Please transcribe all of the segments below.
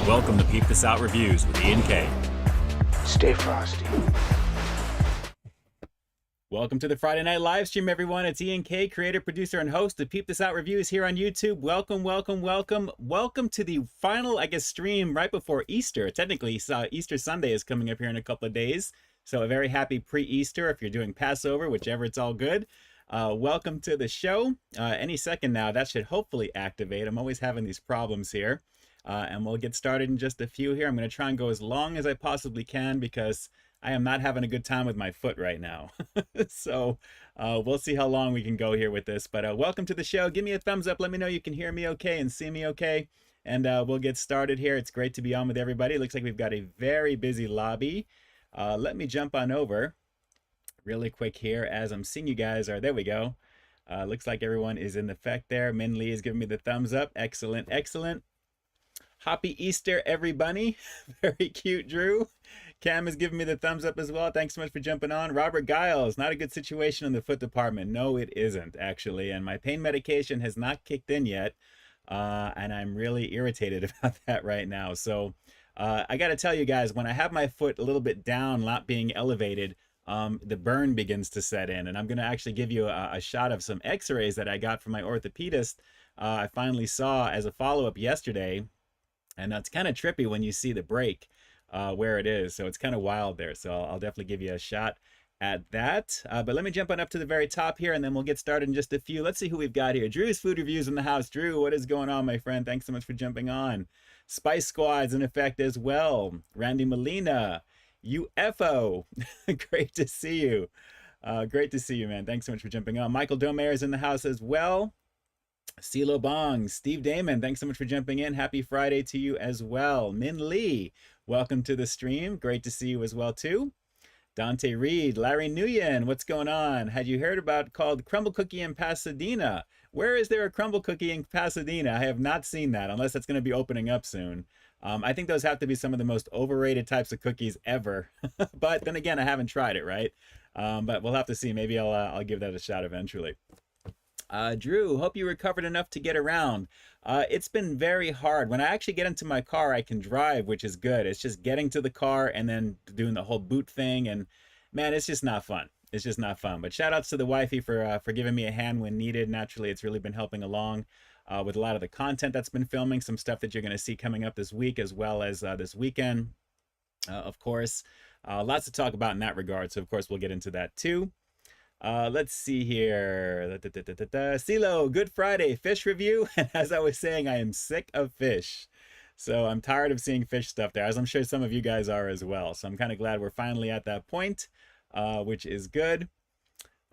Welcome to Peep This Out Reviews with Ian K. Stay frosty. Welcome to the Friday night live stream, everyone. It's Ian K, creator, producer, and host of Peep This Out Reviews here on YouTube. Welcome, welcome, welcome. Welcome to the final, stream right before Easter. Technically, Easter Sunday is coming up here in a couple of days. So a very happy pre-Easter if you're doing Passover, whichever, it's all good. Welcome to the show. Any second now, that should hopefully activate. I'm always having these problems here. And we'll get started in just a few here. I'm going to try and go as long as I possibly can because I am not having a good time with my foot right now. So we'll see how long we can go here with this. But welcome to the show. Give me a thumbs up. Let me know you can hear me okay and see me okay. And we'll get started here. It's great to be on with everybody. It looks like we've got a very busy lobby. Let me jump on over really quick here as I'm seeing you guys are. There we go. Looks like everyone is in effect there. Min Lee is giving me the thumbs up. Excellent, excellent. Happy Easter, everybody. Very cute, Drew. Cam is giving me the thumbs up as well. Thanks so much for jumping on. Robert Giles, not a good situation in the foot department. No, it isn't, actually. And my pain medication has not kicked in yet. And I'm really irritated about that right now. So I got to tell you guys, when I have my foot a little bit down, not being elevated, the burn begins to set in. And I'm going to actually give you a shot of some x-rays that I got from my orthopedist. I finally saw as a follow-up yesterday. And that's kind of trippy when you see the break where it is. So it's kind of wild there. So I'll definitely give you a shot at that. But let me jump on up to the very top here and then we'll get started in just a few. Let's see who we've got here. Drew's Food Reviews in the house. Drew, what is going on, my friend? Thanks so much for jumping on. Spice Squad's in effect as well. Randy Molina, UFO. Great to see you. Great to see you, man. Thanks so much for jumping on. Michael Domayer is in the house as well. CeeLo Bong, Steve Damon, thanks so much for jumping in. Happy Friday to you as well. Min Lee, welcome to the stream. Great to see you as well too. Dante Reed, Larry Nguyen, what's going on? Had you heard about called Crumble Cookie in Pasadena? Where is there a Crumble Cookie in Pasadena? I have not seen that unless that's going to be opening up soon. I think those have to be some of the most overrated types of cookies ever. But then again, I haven't tried it, right? But we'll have to see. Maybe I'll give that a shot eventually. Drew, hope you recovered enough to get around. It's been very hard. When I actually get into my car, I can drive, which is good. It's just getting to the car and then doing the whole boot thing. And man, it's just not fun. It's just not fun. But shout outs to the wifey for giving me a hand when needed. Naturally, it's really been helping along with a lot of the content that's been filming. Some stuff that you're going to see coming up this week as well as this weekend, of course. Lots to talk about in that regard. So, of course, we'll get into that too. Let's see here. CeeLo, Good Friday fish review. And as I was saying, I am sick of fish. So I'm tired of seeing fish stuff there, as I'm sure some of you guys are as well. So I'm kind of glad we're finally at that point, which is good.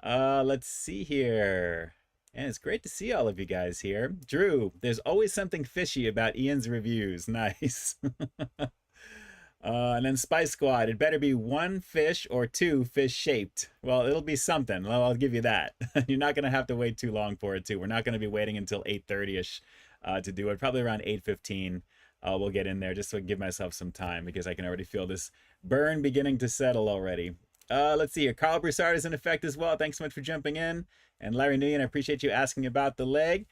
Let's see here. And it's great to see all of you guys here. Drew, there's always something fishy about Ian's reviews. Nice. And then Spice Squad, it better be one fish or two fish shaped. Well, it'll be something. Well, I'll give you that. You're not going to have to wait too long for it too. We're not going to be waiting until 8:30ish to do it. Probably around 8:15 we'll get in there just to give myself some time because I can already feel this burn beginning to settle already. Let's see here. Carl Broussard is in effect as well. Thanks so much for jumping in. And Larry Nguyen, I appreciate you asking about the leg.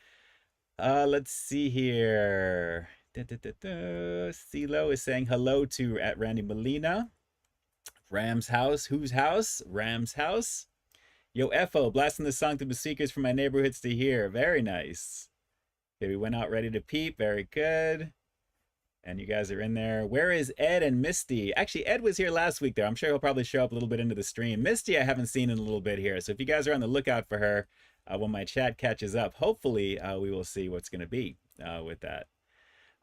Let's see here. CeeLo is saying hello to at Randy Molina. Ram's house. Whose house? Ram's house. Yo, Efo, blasting the song through the speakers for my neighborhoods to hear. Very nice. Okay, we went out ready to peep. Very good. And you guys are in there. Where is Ed and Misty? Actually, Ed was here last week, though. I'm sure he'll probably show up a little bit into the stream. Misty, I haven't seen in a little bit here. So if you guys are on the lookout for her, when my chat catches up, hopefully we will see what's going to be with that.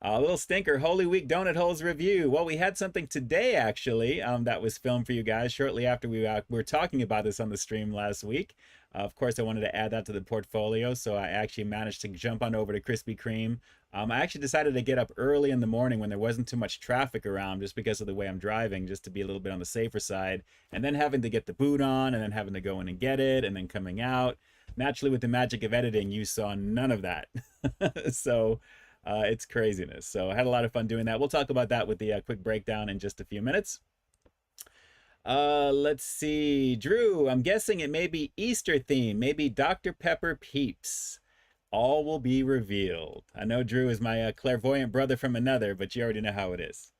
A little stinker, Holy Week Donut Holes review. Well, we had something today, actually, that was filmed for you guys shortly after we were talking about this on the stream last week. Of course, I wanted to add that to the portfolio, so I actually managed to jump on over to Krispy Kreme. I actually decided to get up early in the morning when there wasn't too much traffic around just because of the way I'm driving, just to be a little bit on the safer side, and then having to get the boot on, and then having to go in and get it, and then coming out. Naturally, with the magic of editing, you saw none of that. So it's craziness. So I had a lot of fun doing that. We'll talk about that with the quick breakdown in just a few minutes. Let's see. Drew, I'm guessing it may be Easter theme. Maybe Dr. Pepper Peeps. all will be revealed. I know Drew is my clairvoyant brother from another, but you already know how it is.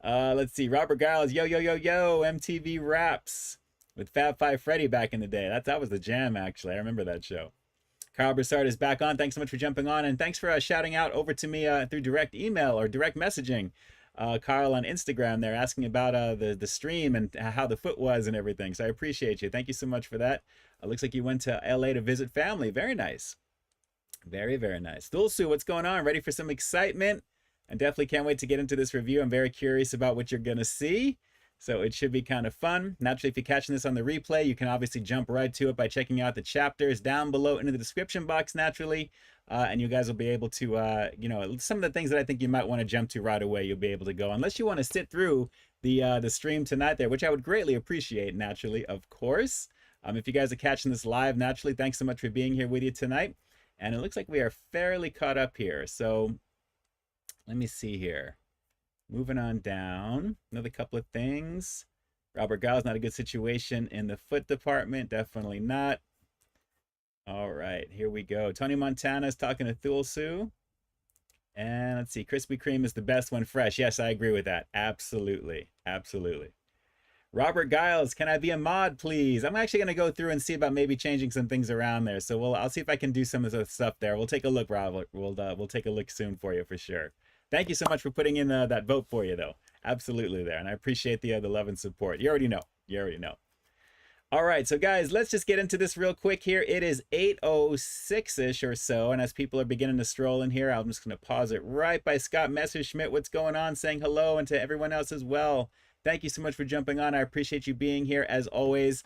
Let's see. Robert Giles, yo, yo, yo, yo, MTV Raps with Fab Five Freddy back in the day. That was the jam, actually. I remember that show. Carl Broussard is back on. Thanks so much for jumping on, and thanks for shouting out over to me through direct email or direct messaging. Carl on Instagram there asking about the stream and how the foot was and everything. So I appreciate you. Thank you so much for that. Looks like you went to LA to visit family. Very nice. Very, very nice. Dulsu, what's going on? Ready for some excitement? I definitely can't wait to get into this review. I'm very curious about what you're going to see. So it should be kind of fun. Naturally, if you're catching this on the replay, you can obviously jump right to it by checking out the chapters down below in the description box, naturally. And you guys will be able to, you know, some of the things that I think you might want to jump to right away, you'll be able to go. Unless you want to sit through the stream tonight there, which I would greatly appreciate, naturally, of course. If you guys are catching this live, naturally, thanks so much for being here with you tonight. And it looks like we are fairly caught up here. So let me see here. Moving on down. Another couple of things. Robert Giles, not a good situation in the foot department. Definitely not. All right, here we go. Tony Montana is talking to Thulsu. And let's see. Krispy Kreme is the best when fresh. Yes, I agree with that. Absolutely. Absolutely. Robert Giles, can I be a mod, please? I'm actually going to go through and see about maybe changing some things around there. So I'll see if I can do some of the stuff there. We'll take a look, Robert. We'll take a look soon for you for sure. Thank you so much for putting in that vote for you, though. Absolutely there. And I appreciate the love and support. You already know. You already know. All right, so guys, let's just get into this real quick here. It is 8:06-ish or so, and as people are beginning to stroll in here, I'm just going to pause it right by Scott Messerschmidt. What's going on? Saying hello, and to everyone else as well. Thank you so much for jumping on. I appreciate you being here as always.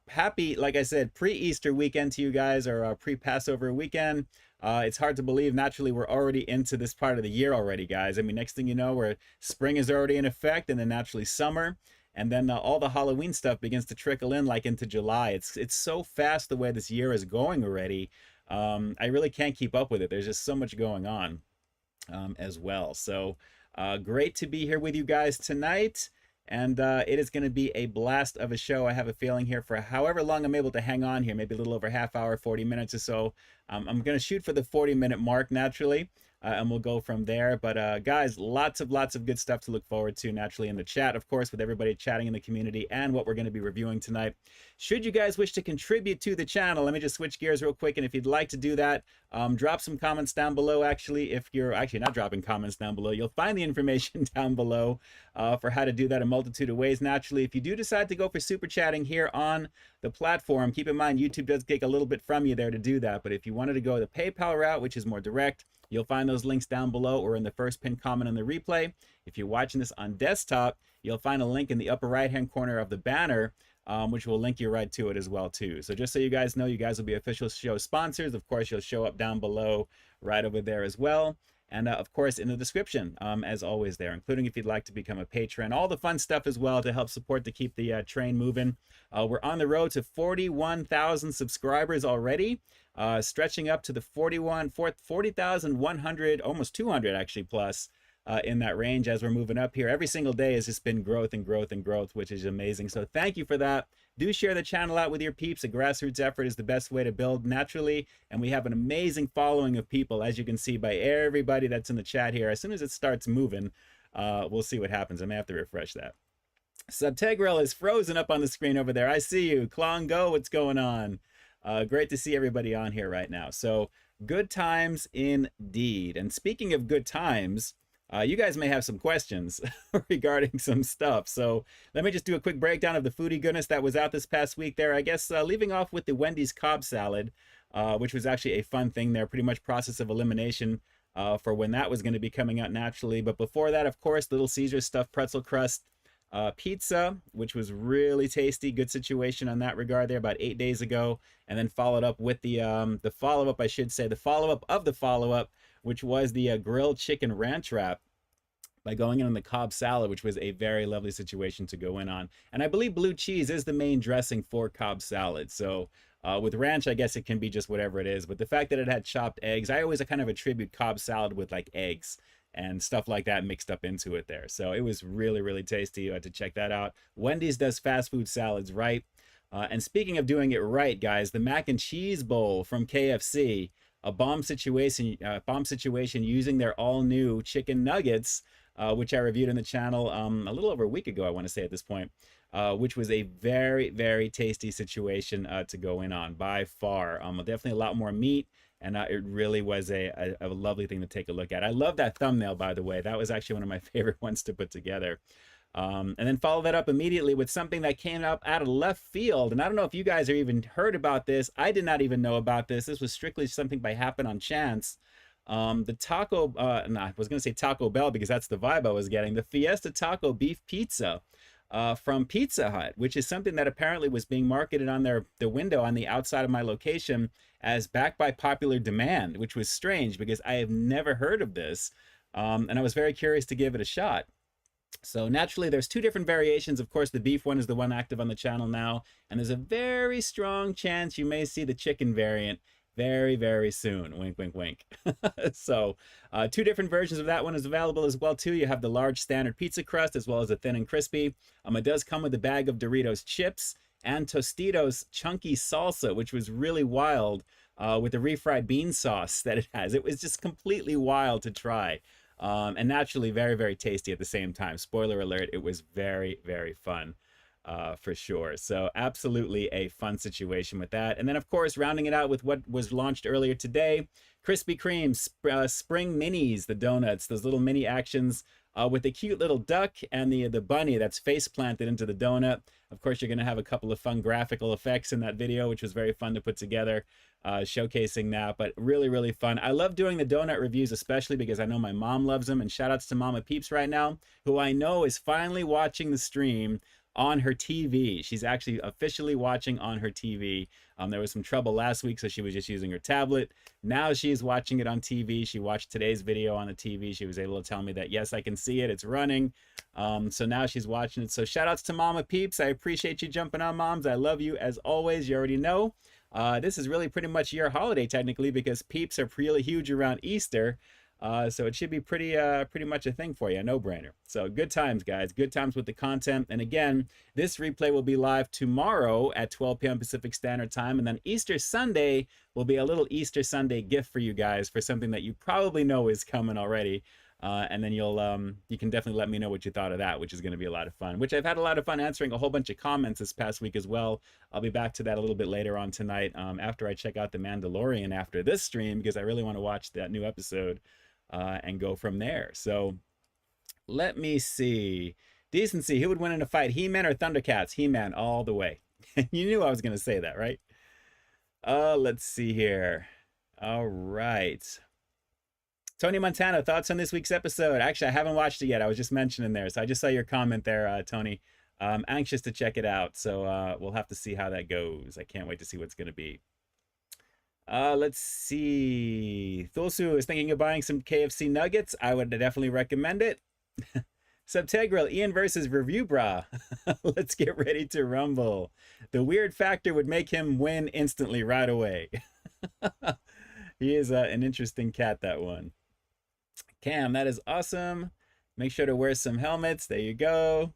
Happy, like I said, pre-Easter weekend to you guys, or pre-Passover weekend. It's hard to believe. Naturally, we're already into this part of the year already, guys. I mean, next thing you know, spring is already in effect, and then naturally summer. And then all the Halloween stuff begins to trickle in like into July. It's so fast the way this year is going already. I really can't keep up with it. There's just so much going on as well. So great to be here with you guys tonight. And it is going to be a blast of a show. I have a feeling here for however long I'm able to hang on here, maybe a little over half hour, 40 minutes or so. I'm going to shoot for the 40-minute mark, naturally, and we'll go from there. But guys, lots of good stuff to look forward to, naturally, in the chat, of course, with everybody chatting in the community and what we're going to be reviewing tonight. Should you guys wish to contribute to the channel, let me just switch gears real quick. And if you'd like to do that, drop some comments down below. Actually, if you're actually not dropping comments down below, you'll find the information down below for how to do that a multitude of ways. Naturally, if you do decide to go for super chatting here on the platform, keep in mind YouTube does take a little bit from you there to do that. But if you wanted to go the PayPal route, which is more direct, you'll find those links down below or in the first pinned comment on the replay. If you're watching this on desktop, you'll find a link in the upper right-hand corner of the banner, which will link you right to it as well, too. So just so you guys know, you guys will be official show sponsors. Of course, you'll show up down below right over there as well. And of course, in the description, as always there, including if you'd like to become a patron, all the fun stuff as well to help support to keep the train moving. We're on the road to 41,000 subscribers already, stretching up to the 40,100, almost 200 actually plus in that range as we're moving up here. Every single day has just been growth and growth and growth, which is amazing. So thank you for that. Do share the channel out with your peeps. A grassroots effort is the best way to build naturally. And we have an amazing following of people, as you can see by everybody that's in the chat here. As soon as it starts moving, we'll see what happens. I may have to refresh that. Subtegral is frozen up on the screen over there. I see you. Klongo, what's going on? Great to see everybody on here right now. So good times indeed. And speaking of good times, you guys may have some questions regarding some stuff. So let me just do a quick breakdown of the foodie goodness that was out this past week there. I guess leaving off with the Wendy's Cobb salad, which was actually a fun thing there. Pretty much process of elimination for when that was going to be coming out naturally. But before that, of course, Little Caesars stuffed pretzel crust pizza, which was really tasty. Good situation on that regard there about 8 days ago. And then followed up with the follow-up, I should say, the follow-up of the follow-up, which was the grilled chicken ranch wrap by going in on the Cobb salad, which was a very lovely situation to go in on. And I believe blue cheese is the main dressing for Cobb salad. So with ranch, I guess it can be just whatever it is. But the fact that it had chopped eggs, I always kind of attribute Cobb salad with like eggs and stuff like that mixed up into it there. So it was really, really tasty. You had to check that out. Wendy's does fast food salads right. And speaking of doing it right, guys, the mac and cheese bowl from KFC, a bomb situation using their all new chicken nuggets, which I reviewed on the channel a little over a week ago, I want to say at this point, which was a very, very tasty situation to go in on by far. Definitely a lot more meat. And it really was a lovely thing to take a look at. I love that thumbnail, by the way. That was actually one of my favorite ones to put together. And then follow that up immediately with something that came up out of left field. And I don't know if you guys have even heard about this. I did not even know about this. This was strictly something by happen on chance. The taco, no, I was going to say Taco Bell because that's the vibe I was getting. The Fiesta Taco Beef Pizza from Pizza Hut, which is something that apparently was being marketed on the window on the outside of my location as backed by popular demand, which was strange because I have never heard of this. And I was very curious to give it a shot. So naturally, there's two different variations. Of course, the beef one is the one active on the channel now, and there's a very strong chance you may see the chicken variant very, very soon. Wink, wink, wink. So two different versions of that one is available as well, too. You have the large standard pizza crust as well as the thin and crispy. It does come with a bag of Doritos chips and Tostitos chunky salsa, which was really wild with the refried bean sauce that it has. It was just completely wild to try. And naturally very, very tasty at the same time. Spoiler alert, it was very, very fun for sure. So absolutely a fun situation with that. And then, of course, rounding it out with what was launched earlier today, Krispy Kreme Spring Minis, the donuts, those little mini actions with the cute little duck and the bunny that's face planted into the donut. Of course, you're going to have a couple of fun graphical effects in that video, which was very fun to put together, showcasing that, but really, really fun. I love doing the donut reviews, especially because I know my mom loves them, and shout outs to Mama Peeps right now, who I know is finally watching the stream on her TV. She's actually officially watching on her TV. There was some trouble last week, so she was just using her tablet. Now she is watching it on TV. She watched today's video on the TV. She was able to tell me that, yes, I can see it. It's running. So now she's watching it. So shout outs to Mama Peeps. I appreciate you jumping on, moms. I love you as always. You already know. This is really pretty much your holiday, technically, because peeps are really huge around Easter. So it should be pretty much a thing for you, a no-brainer. So good times, guys. Good times with the content. And again, this replay will be live tomorrow at 12 p.m. Pacific Standard Time. And then Easter Sunday will be a little Easter Sunday gift for you guys for something that you probably know is coming already. And then you can definitely let me know what you thought of that, which is going to be a lot of fun, which I've had a lot of fun answering a whole bunch of comments this past week as well. I'll be back to that a little bit later on tonight after I check out The Mandalorian after this stream, because I really want to watch that new episode and go from there. So let me see. Decency, who would win in a fight, He-Man or Thundercats? He-Man all the way. You knew I was going to say that, right? Let's see here. All right. Tony Montana, thoughts on this week's episode? Actually, I haven't watched it yet. I was just mentioning there. So I just saw your comment there, Tony. I'm anxious to check it out. So we'll have to see how that goes. I can't wait to see what's going to be. Let's see. Thulsu is thinking of buying some KFC nuggets. I would definitely recommend it. Subtegral, Ian versus Review Bra. Let's get ready to rumble. The weird factor would make him win instantly right away. He is an interesting cat, that one. Cam, that is awesome. Make sure to wear some helmets. There you go.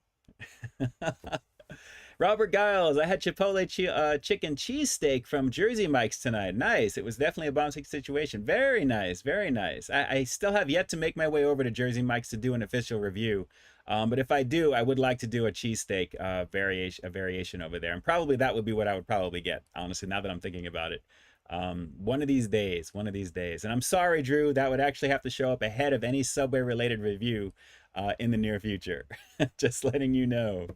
Robert Giles, I had Chipotle chicken cheesesteak from Jersey Mike's tonight. Nice. It was definitely a bombastic situation. Very nice. Very nice. I still have yet to make my way over to Jersey Mike's to do an official review. But if I do, I would like to do a cheesesteak variation over there. And probably that would be what I would probably get, honestly, now that I'm thinking about it. One of these days. And I'm sorry, Drew, that would actually have to show up ahead of any Subway-related review in the near future. Just letting you know.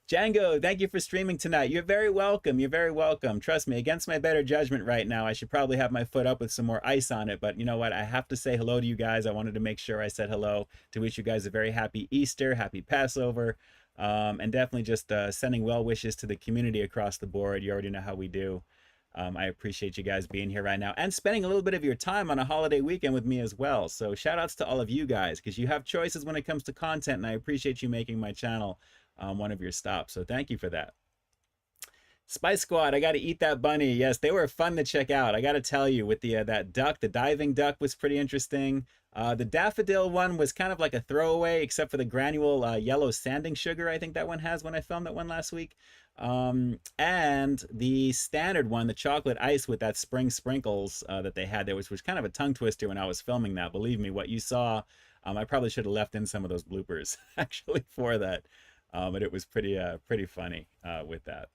Django, thank you for streaming tonight. You're very welcome. You're very welcome. Trust me, against my better judgment right now, I should probably have my foot up with some more ice on it. But you know what? I have to say hello to you guys. I wanted to make sure I said hello to wish you guys a very happy Easter, happy Passover, and definitely just sending well wishes to the community across the board. You already know how we do. I appreciate you guys being here right now and spending a little bit of your time on a holiday weekend with me as well. So shout outs to all of you guys, because you have choices when it comes to content, and I appreciate you making my channel one of your stops. So thank you for that. Spice Squad, I got to eat that bunny. Yes, they were fun to check out. I got to tell you, with the that duck, the diving duck was pretty interesting. The daffodil one was kind of like a throwaway, except for the granule yellow sanding sugar. I think that one has when I filmed that one last week. And the standard one, the chocolate ice with that spring sprinkles that they had there, which was kind of a tongue twister when I was filming that. Believe me, what you saw, I probably should have left in some of those bloopers actually for that. But it was pretty funny with that.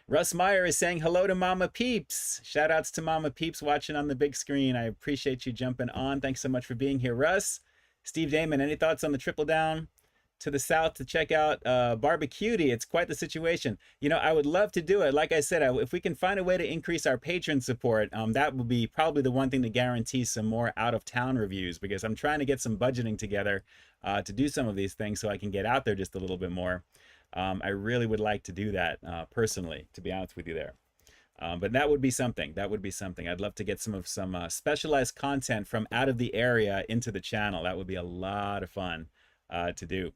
Russ Meyer is saying hello to Mama Peeps. Shout outs to Mama Peeps watching on the big screen. I appreciate you jumping on. Thanks so much for being here, Russ. Steve Damon, any thoughts on the triple down to the south to check out Barbecuity? It's quite the situation. You know, I would love to do it. Like I said, if we can find a way to increase our patron support, that would be probably the one thing to guarantee some more out-of-town reviews, because I'm trying to get some budgeting together to do some of these things so I can get out there just a little bit more. I really would like to do that personally, to be honest with you there. But that would be something. That would be something. I'd love to get some specialized content from out of the area into the channel. That would be a lot of fun to do.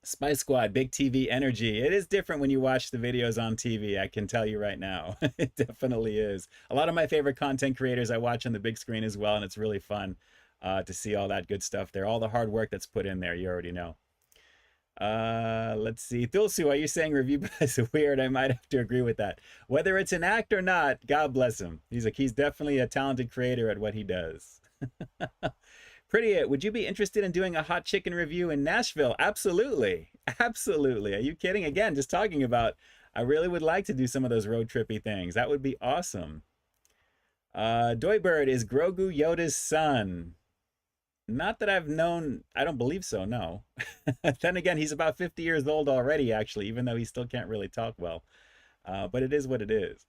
Spice Squad, big TV energy. It is different when you watch the videos on TV, I can tell you right now. It definitely is. A lot of my favorite content creators I watch on the big screen as well, and it's really fun to see all that good stuff there. All the hard work that's put in there, you already know. Let's see. Thulsu, are you saying review is weird? I might have to agree with that. Whether it's an act or not, God bless him. He's definitely a talented creator at what he does. Pretty It, would you be interested in doing a hot chicken review in Nashville? Absolutely. Absolutely. Are you kidding? Again, just talking about, I really would like to do some of those road trippy things. That would be awesome. Doybird, is Grogu Yoda's son? Not that I've known, I don't believe so, no. Then again, he's about 50 years old already, actually, even though he still can't really talk well. But it is what it is.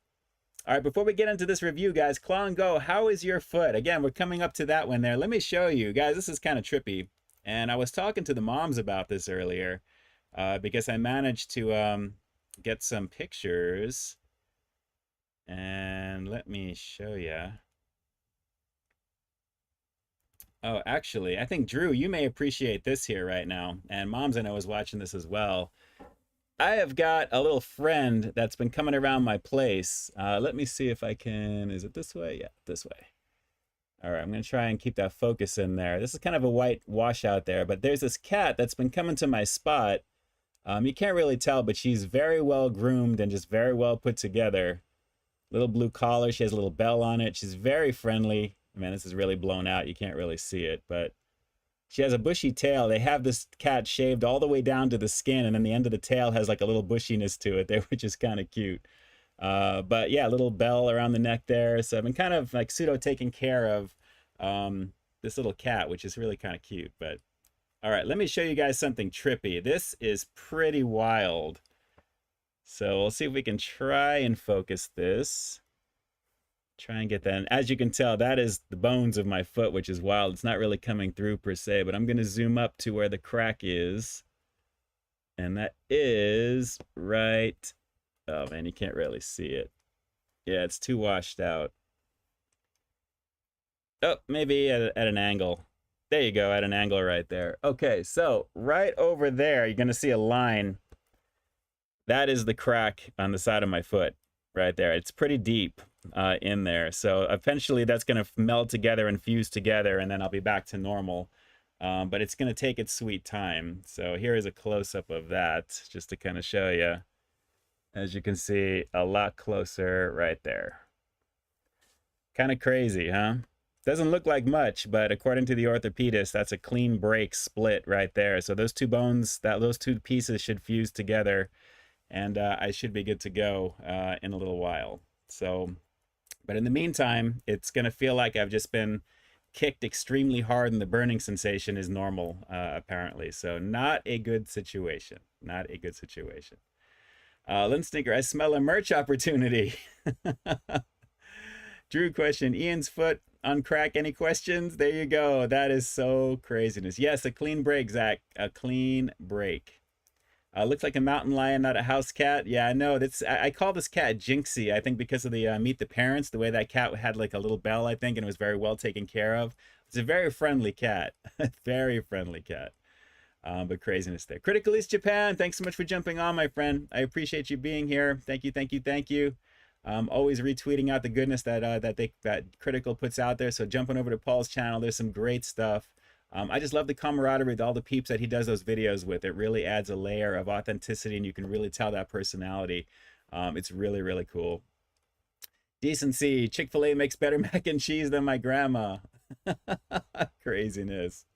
All right, before we get into this review, guys, Claw and Go, how is your foot? Again, we're coming up to that one there. Let me show you. Guys, this is kind of trippy. And I was talking to the moms about this earlier because I managed to get some pictures. And let me show you. Oh, actually, I think, Drew, you may appreciate this here right now. And Moms, I know, is watching this as well. I have got a little friend that's been coming around my place. Let me see if I can, is it this way? Yeah, this way. All right, I'm going to try and keep that focus in there. This is kind of a white washout there, but there's this cat that's been coming to my spot. You can't really tell, but she's very well groomed and just very well put together. Little blue collar, she has a little bell on it. She's very friendly. Man, this is really blown out. You can't really see it, but she has a bushy tail. They have this cat shaved all the way down to the skin, and then the end of the tail has like a little bushiness to it there, which is kind of cute. But yeah, a little bell around the neck there. So I've been kind of like pseudo taking care of this little cat, which is really kind of cute. But all right, let me show you guys something trippy. This is pretty wild. So we'll see if we can try and focus this. Try and get that. And as you can tell, that is the bones of my foot, which is wild. It's not really coming through per se, but I'm going to zoom up to where the crack is. And that is right. Oh man, you can't really see it. Yeah, it's too washed out. Oh, maybe at an angle. There you go, at an angle right there. Okay, so right over there, you're going to see a line. That is the crack on the side of my foot right there. It's pretty deep in there. So eventually that's going to meld together and fuse together, and then I'll be back to normal. But it's going to take its sweet time. So here is a close-up of that, just to kind of show you. As you can see, a lot closer right there. Kind of crazy, huh? Doesn't look like much, but according to the orthopedist, that's a clean break split right there. So those two bones, those two pieces should fuse together, and I should be good to go in a little while. So, but in the meantime, it's going to feel like I've just been kicked extremely hard, and the burning sensation is normal, apparently. So not a good situation. Not a good situation. Lynn Stinker, I smell a merch opportunity. Drew question, Ian's foot on crack, any questions? There you go. That is so craziness. Yes, a clean break, Zach. A clean break. Looks like a mountain lion, not a house cat. Yeah, I know. I call this cat Jinxie, I think because of the Meet the Parents, the way that cat had like a little bell, I think, and it was very well taken care of. It's a very friendly cat. Very friendly cat. But craziness there. Critical East Japan, thanks so much for jumping on, my friend. I appreciate you being here. Thank you, thank you, thank you. Always retweeting out the goodness that that Critical puts out there. So jumping over to Paul's channel, there's some great stuff. I just love the camaraderie with all the peeps that he does those videos with. It really adds a layer of authenticity, and you can really tell that personality. It's really, really cool. Decency, Chick-fil-A makes better mac and cheese than my grandma. Craziness.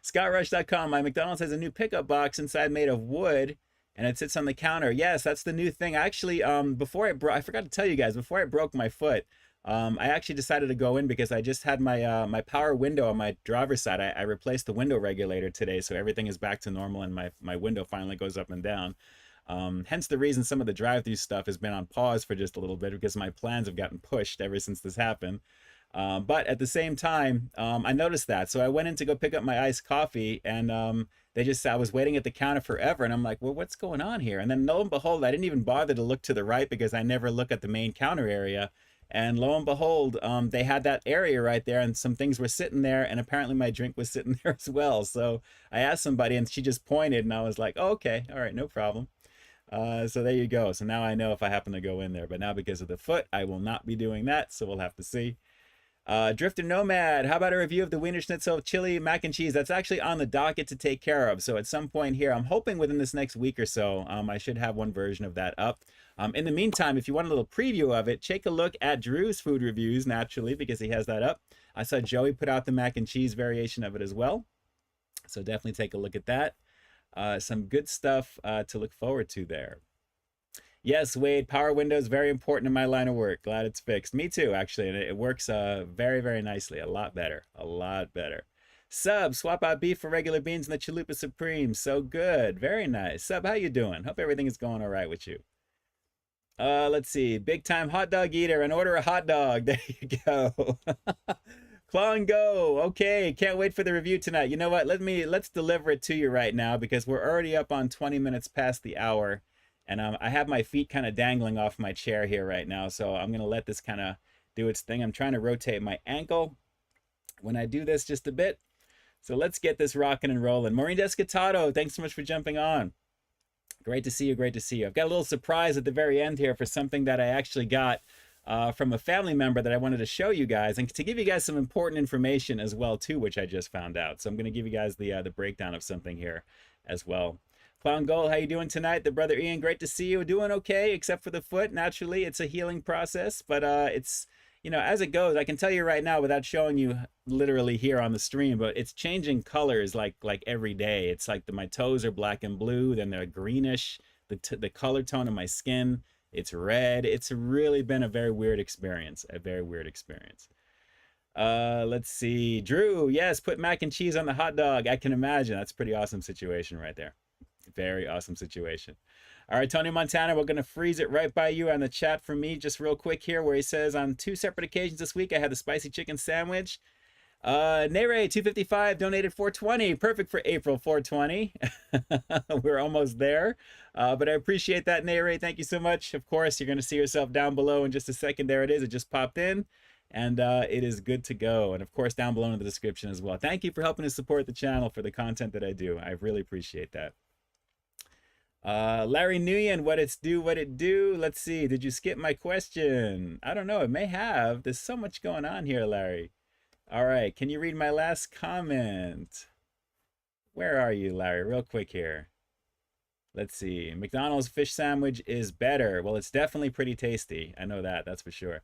ScottRush.com, my McDonald's has a new pickup box inside made of wood, and it sits on the counter. Yes, that's the new thing. Actually, I forgot to tell you guys, before I broke my foot, I actually decided to go in because I just had my my power window on my driver's side. I replaced the window regulator today, so everything is back to normal, and my window finally goes up and down. Hence the reason some of the drive-through stuff has been on pause for just a little bit, because my plans have gotten pushed ever since this happened. But at the same time, I noticed that. So I went in to go pick up my iced coffee, and I was waiting at the counter forever, and I'm like, well, what's going on here? And then lo and behold, I didn't even bother to look to the right because I never look at the main counter area. And lo and behold, they had that area right there, and some things were sitting there, and apparently my drink was sitting there as well. So I asked somebody, and she just pointed, and I was like, oh, okay, all right, no problem. So there you go. So now I know if I happen to go in there, but now because of the foot, I will not be doing that. So we'll have to see. Drifter Nomad, how about a review of the Wiener Schnitzel chili mac and cheese? That's actually on the docket to take care of. So at some point here, I'm hoping within this next week or so, I should have one version of that up. In the meantime, if you want a little preview of it, take a look at Drew's food reviews, naturally, because he has that up. I saw Joey put out the mac and cheese variation of it as well. So definitely take a look at that. Some good stuff to look forward to there. Yes, Wade, power windows, very important in my line of work. Glad it's fixed. Me too, actually. And it works very, very nicely. A lot better. A lot better. Sub, swap out beef for regular beans in the Chalupa Supreme. So good. Very nice. Sub, how you doing? Hope everything is going all right with you. Let's see. Big time hot dog eater and order a hot dog. There you go. Claw and go. Okay, can't wait for the review tonight. You know what? Let's deliver it to you right now, because we're already up on 20 minutes past the hour. And I have my feet kind of dangling off my chair here right now, so I'm going to let this kind of do its thing. I'm trying to rotate my ankle when I do this just a bit. So let's get this rocking and rolling. Maureen Descatato, thanks so much for jumping on. Great to see you, great to see you. I've got a little surprise at the very end here for something that I actually got from a family member that I wanted to show you guys, and to give you guys some important information as well, too, which I just found out. So I'm going to give you guys the breakdown of something here as well. Clown Gold, how you doing tonight? The brother Ian, great to see you. Doing okay, except for the foot. Naturally, it's a healing process, but it's, you know, as it goes, I can tell you right now without showing you literally here on the stream, but it's changing colors like every day. It's like my toes are black and blue, then they're greenish. The color tone of my skin, it's red. It's really been a very weird experience. A very weird experience. Let's see. Drew, yes, put mac and cheese on the hot dog. I can imagine. That's a pretty awesome situation right there. Very awesome situation. All right, Tony Montana, we're going to freeze it right by you on the chat for me just real quick here, where he says, on 2 separate occasions this week, I had the spicy chicken sandwich. Nere 255 donated 420. Perfect for April 420. We're almost there. But I appreciate that, Nere. Thank you so much. Of course, you're going to see yourself down below in just a second. There it is. It just popped in. And it is good to go. And of course, down below in the description as well. Thank you for helping to support the channel for the content that I do. I really appreciate that. Larry Nguyen, what it do? Let's see. Did you skip my question? I don't know. It may have. There's so much going on here, Larry. All right. Can you read my last comment? Where are you, Larry? Real quick here. Let's see. McDonald's fish sandwich is better. Well, it's definitely pretty tasty. I know that. That's for sure.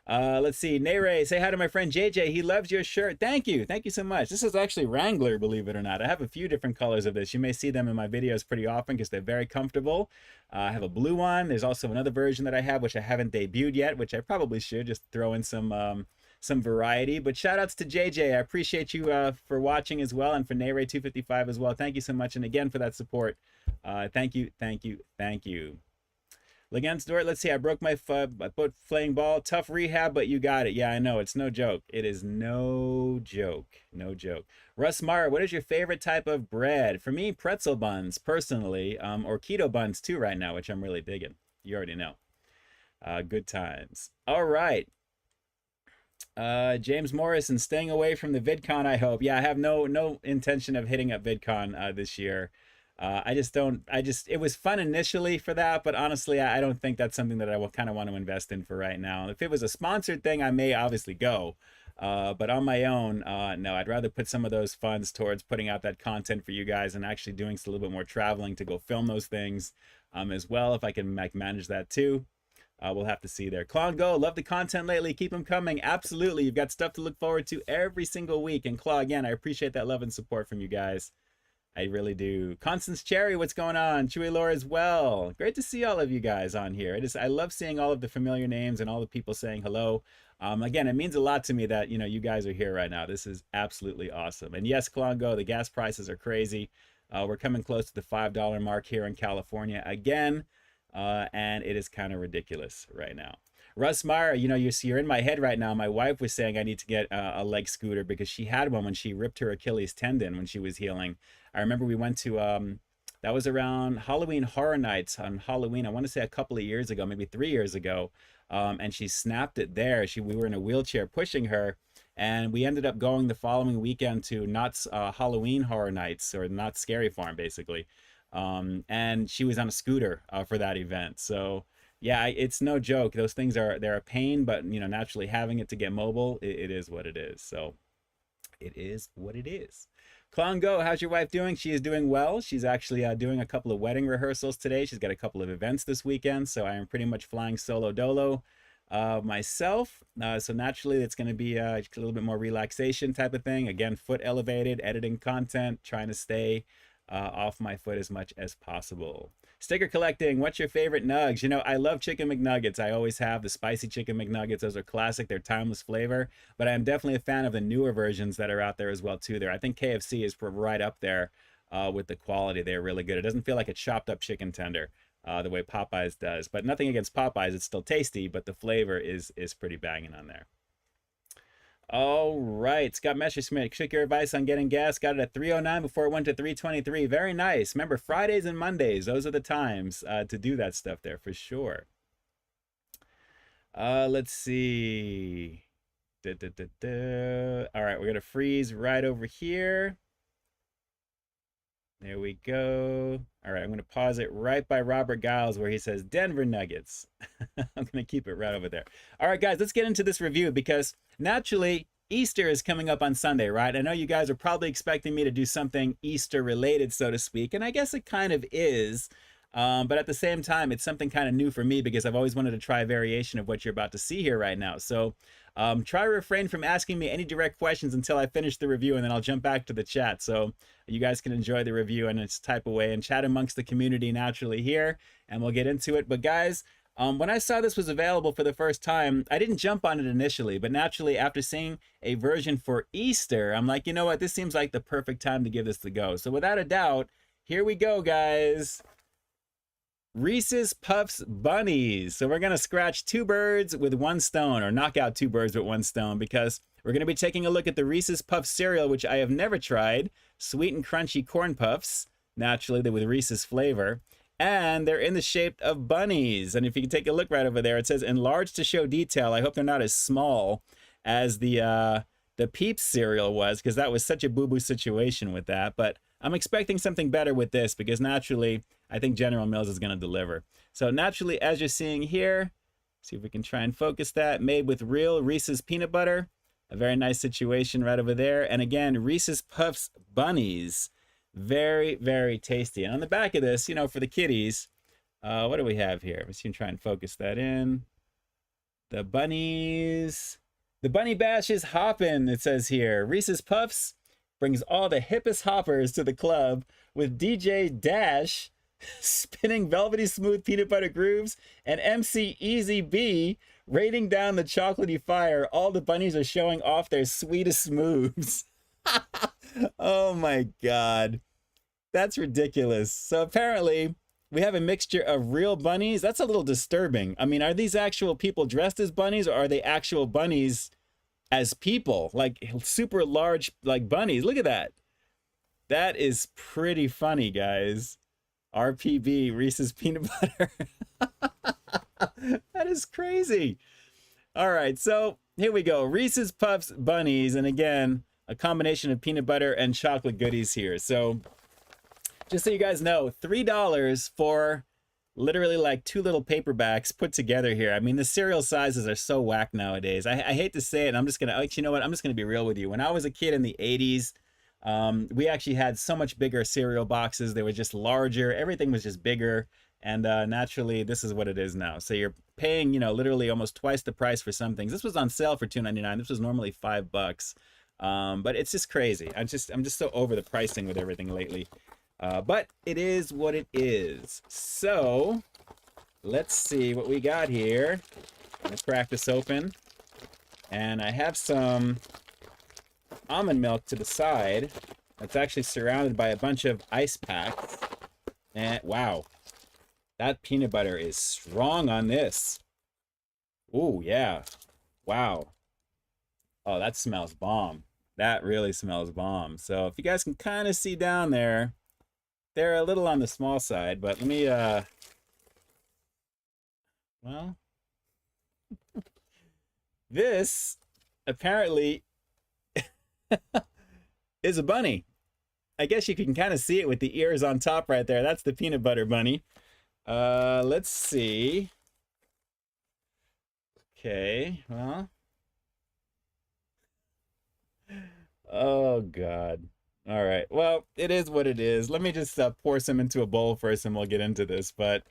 Let's see. Nere, say hi to my friend JJ. He loves your shirt. Thank you. Thank you so much. This is actually Wrangler, believe it or not. I have a few different colors of this. You may see them in my videos pretty often because they're very comfortable. I have a blue one. There's also another version that I have, which I haven't debuted yet, which I probably should just throw in some variety. But shout outs to JJ. I appreciate you for watching as well, and for Nere 255 as well. Thank you so much. And again, for that support. Thank you. Thank you. Thank you. Against Dort, let's see. I broke my foot, playing ball. Tough rehab, but you got it. Yeah, I know. It's no joke. It is no joke. No joke. Russ Mara, what is your favorite type of bread? For me, pretzel buns, personally, or keto buns too right now, which I'm really digging. You already know. Good times. All right. James Morrison, staying away from the VidCon, I hope. Yeah, I have no intention of hitting up VidCon this year. It was fun initially for that, but honestly, I don't think that's something that I will kind of want to invest in for right now. If it was a sponsored thing, I may obviously go. But on my own, no, I'd rather put some of those funds towards putting out that content for you guys and actually doing a little bit more traveling to go film those things as well, if I can manage that too. We'll have to see there. Claw Go, love the content lately. Keep them coming. Absolutely. You've got stuff to look forward to every single week. And Claw, again, I appreciate that love and support from you guys. I really do. Constance Cherry, what's going on? Chewy Lore as well. Great to see all of you guys on here. I love seeing all of the familiar names and all the people saying hello. Again, it means a lot to me that, you know, you guys are here right now. This is absolutely awesome. And yes, Klongo, the gas prices are crazy. We're coming close to the $5 mark here in California again. And it is kind of ridiculous right now. Russ Meyer, you know, you're in my head right now. My wife was saying I need to get a leg scooter because she had one when she ripped her Achilles tendon when she was healing. I remember we went to, that was around Halloween Horror Nights on Halloween. I want to say a couple of years ago, maybe 3 years ago. And she snapped it there. We were in a wheelchair pushing her. And we ended up going the following weekend to Knott's Halloween Horror Nights, or Knott's Scary Farm, basically. And she was on a scooter for that event. So yeah, it's no joke. Those things they're a pain, but you know, naturally having it to get mobile, it is what it is. So it is what it is. Klongo, how's your wife doing? She is doing well. She's actually doing a couple of wedding rehearsals today. She's got a couple of events this weekend, so I am pretty much flying solo dolo myself. So naturally, it's going to be a little bit more relaxation type of thing. Again, foot elevated, editing content, trying to stay off my foot as much as possible. Sticker collecting, what's your favorite nugs? You know, I love chicken McNuggets. I always have the spicy chicken McNuggets. Those are classic. They're timeless flavor. But I am definitely a fan of the newer versions that are out there as well, too. I think KFC is right up there with the quality. They're really good. It doesn't feel like a chopped up chicken tender the way Popeyes does. But nothing against Popeyes. It's still tasty, but the flavor is pretty banging on there. All right, Scott Messerschmidt, check your advice on getting gas. Got it at 309 before it went to 323. Very nice. Remember, Fridays and Mondays, those are the times to do that stuff there for sure. Let's see. All right, we're going to freeze right over here. There we go. All right, I'm going to pause it right by Robert Giles where he says Denver Nuggets. I'm going to keep it right over there. All right, guys, let's get into this review because naturally Easter is coming up on Sunday, right? I know you guys are probably expecting me to do something Easter related, so to speak, and I guess it kind of is. But at the same time, it's something kind of new for me because I've always wanted to try a variation of what you're about to see here right now. So try to refrain from asking me any direct questions until I finish the review, and then I'll jump back to the chat. So you guys can enjoy the review and its type of way and chat amongst the community naturally here, and we'll get into it. But guys, when I saw this was available for the first time, I didn't jump on it initially, but naturally after seeing a version for Easter, I'm like, you know what, this seems like the perfect time to give this a go. So without a doubt, here we go, guys. Reese's Puffs Bunnies. So we're going to scratch two birds with one stone, or knock out two birds with one stone, because we're going to be taking a look at the Reese's Puffs cereal, which I have never tried. Sweet and crunchy corn puffs, naturally with Reese's flavor. And they're in the shape of bunnies. And if you can take a look right over there, it says enlarged to show detail. I hope they're not as small as the Peeps cereal was, because that was such a boo-boo situation with that. But I'm expecting something better with this because naturally, I think General Mills is going to deliver. So naturally, as you're seeing here, see if we can try and focus that, made with real Reese's peanut butter. A very nice situation right over there. And again, Reese's Puffs Bunnies. Very, very tasty. And on the back of this, you know, for the kiddies, what do we have here? Let's see, try and focus that in. The bunnies. The bunny bash is hopping, it says here. Reese's Puffs brings all the hippest hoppers to the club with DJ Dash spinning velvety smooth peanut butter grooves and MC Easy B raining down the chocolatey fire. All the bunnies are showing off their sweetest moves. Oh my God. That's ridiculous. So apparently we have a mixture of real bunnies. That's a little disturbing. I mean, are these actual people dressed as bunnies, or are they actual bunnies as people? Like super large, like bunnies. Look at that. That is pretty funny, guys. RPB, Reese's Peanut Butter. That is crazy. All right, so here we go. Reese's Puffs Bunnies. And again, a combination of peanut butter and chocolate goodies here. So Just so you guys know, $3 for literally like 2 little paperbacks put together here. I mean, the cereal sizes are so whack nowadays. I hate to say it, and I'm just gonna, you know what? I'm just gonna be real with you. When I was a kid in the 80s, we actually had so much bigger cereal boxes. They were just larger. Everything was just bigger. And naturally, this is what it is now. So you're paying, you know, literally almost twice the price for some things. This was on sale for $2.99. This was normally $5. But it's just crazy. I'm just so over the pricing with everything lately. But it is what it is. So let's see what we got here. Let's crack this open. And I have some almond milk to the side. That's actually surrounded by a bunch of ice packs. And wow, that peanut butter is strong on this. Ooh, yeah. Wow. Oh, that smells bomb. That really smells bomb. So if you guys can kind of see down there, they're a little on the small side, but let me, well, this apparently is a bunny. I guess you can kind of see it with the ears on top right there. That's the peanut butter bunny. Let's see. Okay, well. Oh, God. All right. Well, it is what it is. Let me just pour some into a bowl first and we'll get into this. But,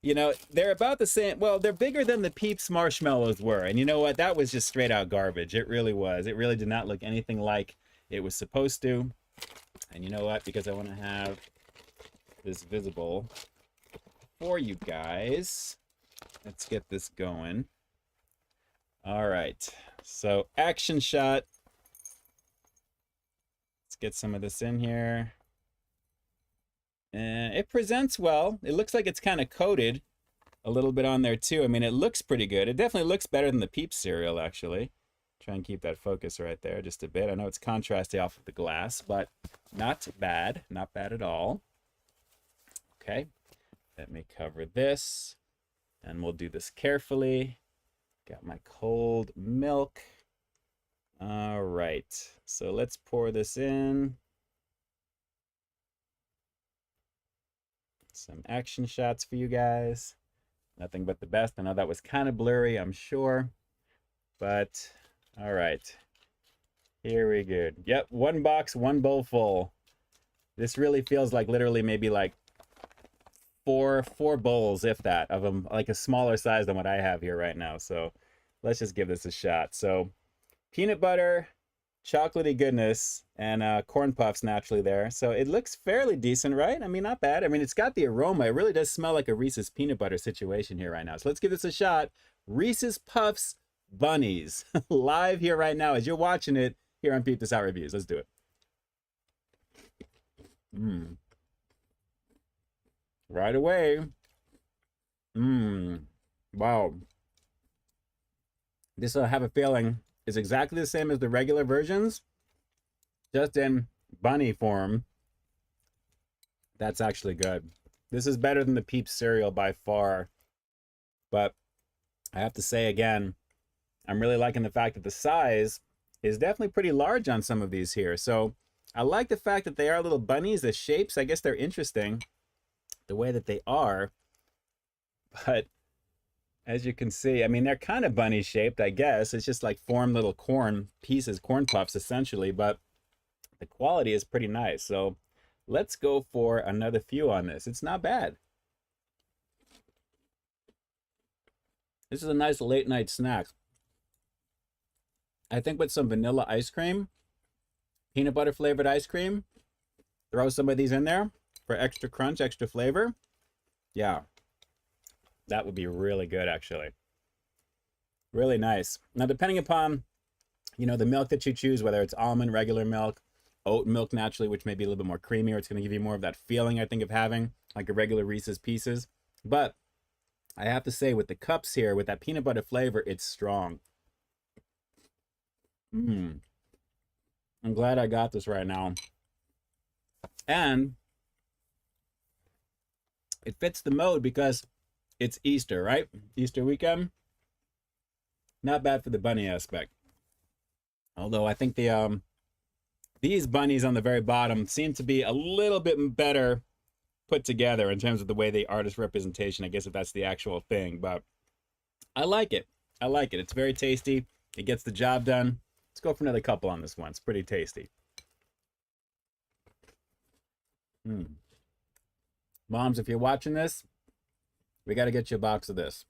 you know, they're about the same. Well, they're bigger than the Peeps marshmallows were. And you know what? That was just straight out garbage. It really was. It really did not look anything like it was supposed to. And you know what? Because I want to have this visible for you guys. Let's get this going. All right. So action shot. Get some of this in here. And it presents well. It looks like it's kind of coated a little bit on there too. I mean, it looks pretty good. It definitely looks better than the Peeps cereal, actually. Try and keep that focus right there just a bit. I know it's contrasty off of the glass, but not bad. Not bad at all. Okay, let me cover this. And we'll do this carefully. Got my cold milk. All right, so let's pour this in. Some action shots for you guys. Nothing but the best. I know that was kind of blurry, I'm sure. But, all right. Here we go. Yep, 1 box, 1 bowl full. This really feels like literally maybe like four bowls, if that, of them, like a smaller size than what I have here right now. So let's just give this a shot. So peanut butter, chocolatey goodness, and corn puffs naturally there. So it looks fairly decent, right? I mean, not bad. I mean, it's got the aroma. It really does smell like a Reese's peanut butter situation here right now. So let's give this a shot. Reese's Puffs Bunnies, live here right now as you're watching it here on Peep This Out Reviews. Let's do it. Right away. Wow. This, I have a feeling, is exactly the same as the regular versions, just in bunny form. That's actually good. This is better than the Peeps cereal by far. But I have to say again, I'm really liking the fact that the size is definitely pretty large on some of these here. So I like the fact that they are little bunnies. The shapes, I guess they're interesting, the way that they are. But as you can see, I mean, they're kind of bunny shaped, I guess. It's just like formed little corn pieces, corn puffs essentially, but the quality is pretty nice. So let's go for another few on this. It's not bad. This is a nice late night snack. I think with some vanilla ice cream, peanut butter flavored ice cream, throw some of these in there for extra crunch, extra flavor. Yeah. That would be really good, actually. Really nice. Now, depending upon, you know, the milk that you choose, whether it's almond, regular milk, oat milk naturally, which may be a little bit more creamier, it's going to give you more of that feeling, I think, of having like a regular Reese's Pieces. But I have to say, with the cups here, with that peanut butter flavor, it's strong. I'm glad I got this right now. And it fits the mode because it's Easter, right? Easter weekend. Not bad for the bunny aspect. Although I think the these bunnies on the very bottom seem to be a little bit better put together in terms of the way they artist representation, I guess, if that's the actual thing. But I like it. I like it. It's very tasty. It gets the job done. Let's go for another couple on this one. It's pretty tasty. Moms, if you're watching this, we got to get you a box of this.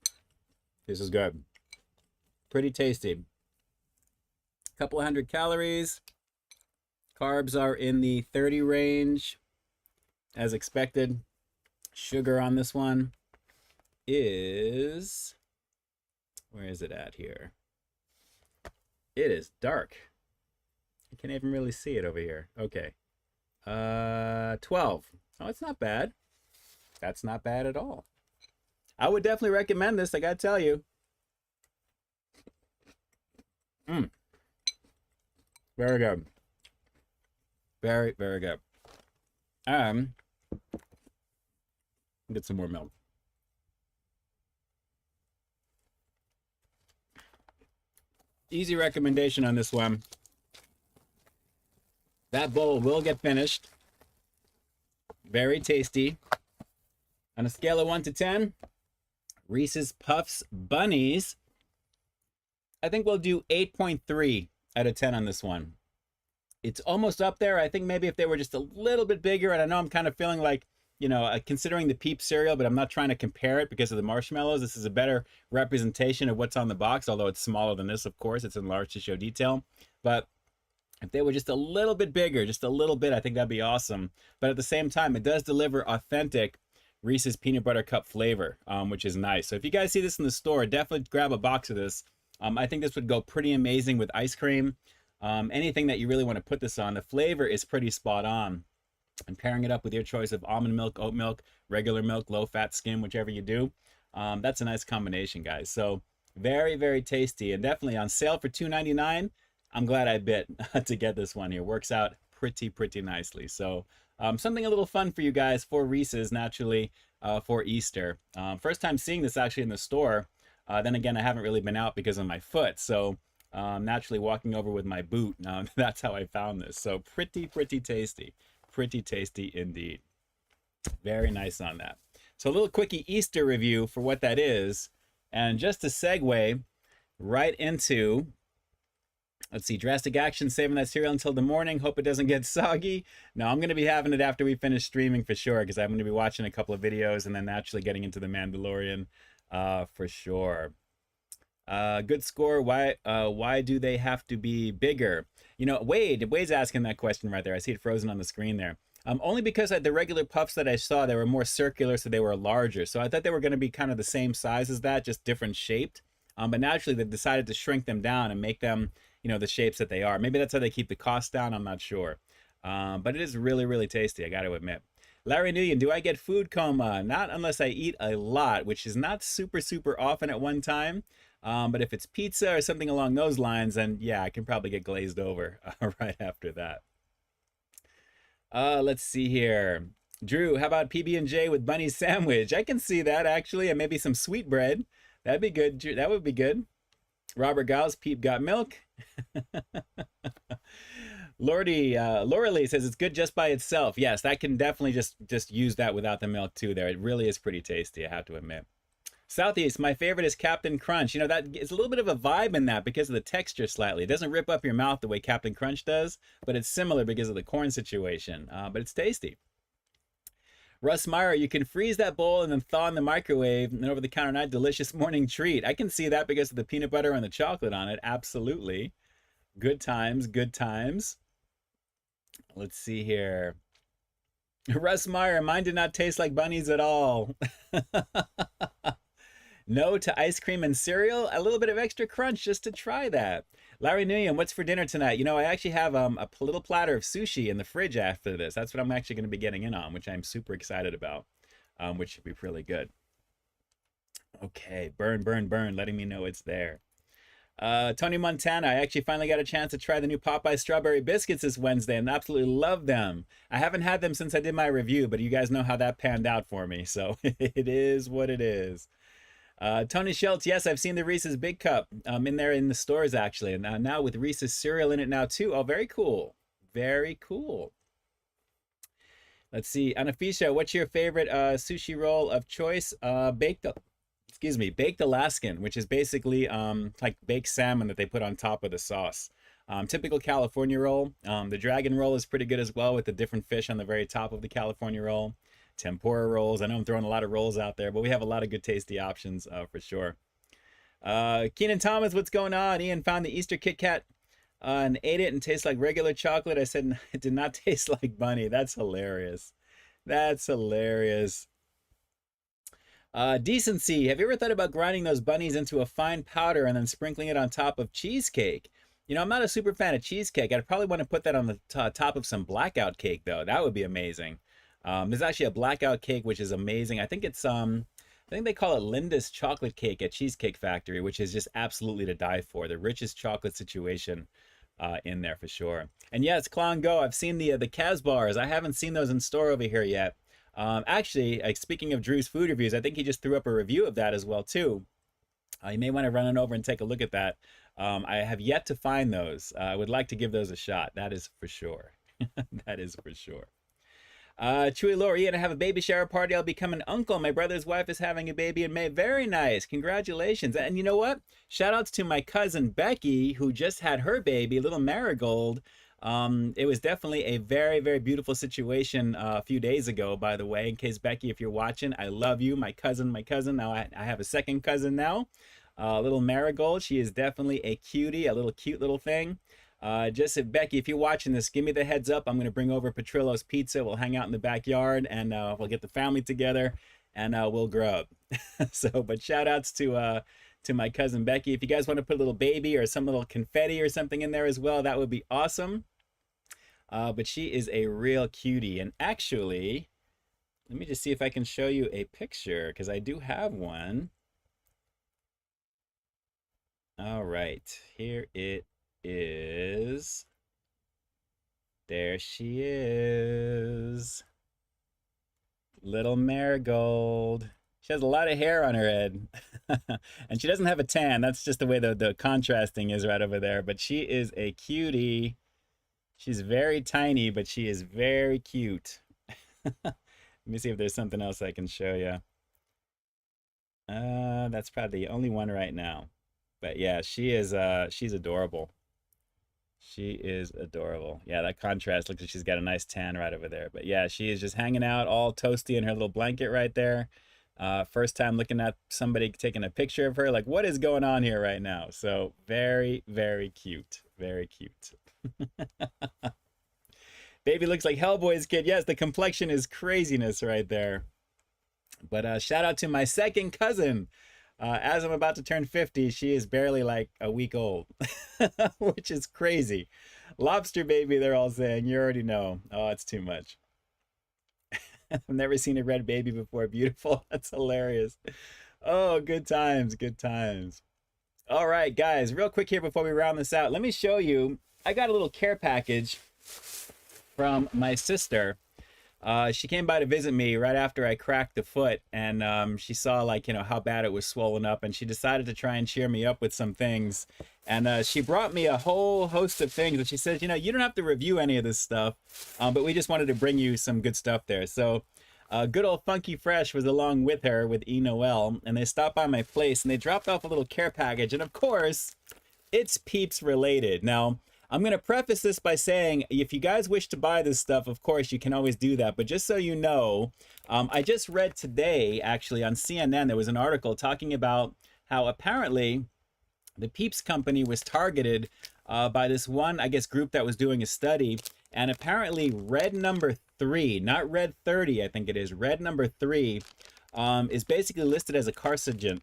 This is good. Pretty tasty. Couple of 100 calories. Carbs are in the 30 range, as expected. Sugar on this one is, where is it at here? It is dark. I can't even really see it over here. Okay. 12. Oh, it's not bad. That's not bad at all. I would definitely recommend this, I gotta tell you. Very good. Very, very good. Get some more milk. Easy recommendation on this one. That bowl will get finished. Very tasty. On a scale of 1 to 10, Reese's Puffs Bunnies, I think we'll do 8.3 out of 10 on this one. It's almost up there. I think maybe if they were just a little bit bigger, and I know I'm kind of feeling like, you know, considering the Peep cereal, but I'm not trying to compare it because of the marshmallows. This is a better representation of what's on the box, although it's smaller than this, of course. It's enlarged to show detail. But if they were just a little bit bigger, just a little bit, I think that'd be awesome. But at the same time, it does deliver authentic Reese's peanut butter cup flavor, which is nice. So if you guys see this in the store, definitely grab a box of this. I think this would go pretty amazing with ice cream. Anything that you really want to put this on. The flavor is pretty spot on. And pairing it up with your choice of almond milk, oat milk, regular milk, low-fat skim, whichever you do, that's a nice combination, guys. So very, very tasty, and definitely on sale for $2.99. I'm glad I bit to get this one here. Works out pretty nicely. So something a little fun for you guys for Reese's, naturally, for Easter. First time seeing this actually in the store. Then again, I haven't really been out because of my foot. So naturally walking over with my boot, that's how I found this. So pretty tasty. Pretty tasty indeed. Very nice on that. So a little quickie Easter review for what that is. And just to segue right into, let's see, drastic action, saving that cereal until the morning. Hope it doesn't get soggy. No, I'm going to be having it after we finish streaming for sure, because I'm going to be watching a couple of videos and then naturally getting into the Mandalorian for sure. Good score. Why do they have to be bigger? You know, Wade's asking that question right there. I see it frozen on the screen there. Only because the regular puffs that I saw, they were more circular, so they were larger. So I thought they were going to be kind of the same size as that, just different shaped. But naturally, they decided to shrink them down and make them, you know, the shapes that they are. Maybe that's how they keep the cost down. I'm not sure. But it is really tasty, I got to admit. Larry Nguyen, do I get food coma? Not unless I eat a lot, which is not super often at one time. But if it's pizza or something along those lines, then yeah, I can probably get glazed over right after that. Let's see here. Drew, how about PB&J with bunny sandwich? I can see that actually, and maybe some sweet bread. That'd be good. That would be good. Robert Giles, Peep got milk. Laura Lee says it's good just by itself. Yes, that can definitely just use that without the milk too there. It really is pretty tasty, I have to admit. Southeast, my favorite is Captain Crunch. You know, that is a little bit of a vibe in that because of the texture slightly. It doesn't rip up your mouth the way Captain Crunch does, but it's similar because of the corn situation. But it's tasty. Russ Meyer, you can freeze that bowl and then thaw in the microwave and over the counter night, delicious morning treat. I can see that because of the peanut butter and the chocolate on it. Absolutely. Good times, good times. Let's see here. Russ Meyer, mine did not taste like bunnies at all. No to ice cream and cereal. A little bit of extra crunch just to try that. Larry Nguyen, what's for dinner tonight? You know, I actually have a little platter of sushi in the fridge after this. That's what I'm actually going to be getting in on, which I'm super excited about, which should be really good. Okay, burn, letting me know it's there. Tony Montana, I actually finally got a chance to try the new Popeye strawberry biscuits this Wednesday and absolutely love them. I haven't had them since I did my review, but you guys know how that panned out for me, so it is what it is. Tony Schultz, yes, I've seen the Reese's Big Cup in there in the stores actually, and now with Reese's cereal in it now too. Oh, very cool. Very cool. Let's see, Anafisha, what's your favorite sushi roll of choice? Baked Alaskan, which is basically like baked salmon that they put on top of the sauce. Typical California roll. The dragon roll is pretty good as well, with the different fish on the very top of the California roll. Tempura rolls. I know I'm throwing a lot of rolls out there, but we have a lot of good tasty options for sure. Keenan Thomas, what's going on? Ian found the Easter Kit Kat and ate it and tastes like regular chocolate. I said it did not taste like bunny. That's hilarious. That's hilarious. Decency, have you ever thought about grinding those bunnies into a fine powder and then sprinkling it on top of cheesecake? You know, I'm not a super fan of cheesecake. I'd probably want to put that on the top of some blackout cake, though. That would be amazing. There's actually a blackout cake, which is amazing. I think it's, I think they call it Linda's chocolate cake at Cheesecake Factory, which is just absolutely to die for. The richest chocolate situation in there for sure. And yes, Clown Go, I've seen the Kaz bars. I haven't seen those in store over here yet. Actually, speaking of Drew's food reviews, I think he just threw up a review of that as well too. You may want to run on over and take a look at that. I have yet to find those. I would like to give those a shot. That is for sure. That is for sure. Chewy Lori, and I have a baby shower party. I'll become an uncle. My brother's wife is having a baby in May. Very nice. Congratulations. And you know what? Shout outs to my cousin Becky, who just had her baby, little Marigold. It was definitely a very, very beautiful situation a few days ago, by the way. In case, Becky, if you're watching, I love you. My cousin. Now I have a second cousin now. Little Marigold. She is definitely a cutie, a little cute little thing. Becky, if you're watching this, give me the heads up. I'm going to bring over Petrillo's Pizza. We'll hang out in the backyard and we'll get the family together and we'll grub. But shout outs to my cousin Becky. If you guys want to put a little baby or some little confetti or something in there as well, that would be awesome. But she is a real cutie. And actually, let me just see if I can show you a picture because I do have one. All right, here it is. There she is. Little Marigold. She has a lot of hair on her head. And she doesn't have a tan. That's just the way the contrasting is right over there. But she is a cutie. She's very tiny, but she is very cute. Let me see if there's something else I can show you. That's probably the only one right now. But yeah, she's adorable. She is adorable. Yeah, that contrast looks like she's got a nice tan right over there. But yeah, she is just hanging out all toasty in her little blanket right there. First time looking at somebody taking a picture of her. Like, what is going on here right now? So very, very cute. Very cute. Baby looks like Hellboy's kid. Yes, the complexion is craziness right there. But shout out to my second cousin. As I'm about to turn 50, she is barely like a week old, which is crazy. Lobster baby, they're all saying. You already know. Oh, it's too much. I've never seen a red baby before. Beautiful. That's hilarious. Oh, good times. Good times. All right, guys, real quick here before we round this out, let me show you. I got a little care package from my sister. She came by to visit me right after I cracked the foot, and she saw, like, you know, how bad it was swollen up, and she decided to try and cheer me up with some things. And she brought me a whole host of things, and she says, you know, you don't have to review any of this stuff, but we just wanted to bring you some good stuff there. So good old Funky Fresh was along with her with E. Noel, and they stopped by my place, and they dropped off a little care package, and of course, it's Peeps related. Now, I'm going to preface this by saying, if you guys wish to buy this stuff, of course, you can always do that. But just so you know, I just read today, actually, on CNN, there was an article talking about how apparently the Peeps company was targeted by this one, I guess, group that was doing a study. And apparently red number 3, not red 30, I think it is, red number 3, is basically listed as a carcinogen,